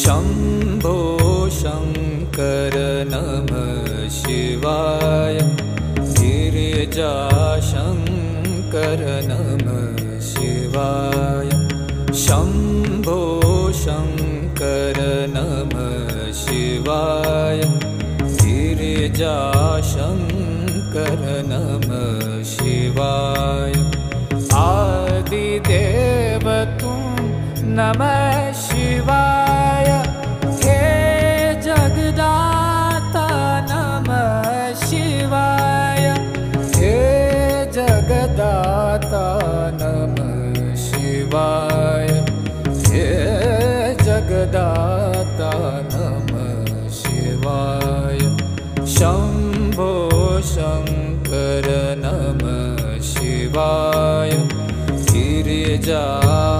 शम्भो शङ्कर नमः शिवाय गिरिजाशङ्कर नमः शिवाय शम्भो शङ्कर नमः शिवाय गिरिजाशङ्कर नमः शिवाय आदिदेव तुम नमः शिवाय हे जगदाता नमः शिवाय हे जगदाता नमः शिवाय हे जगदाता नमः शिवाय शम्भो शङ्कर नमः शिवाय गिरिजाशङ्कर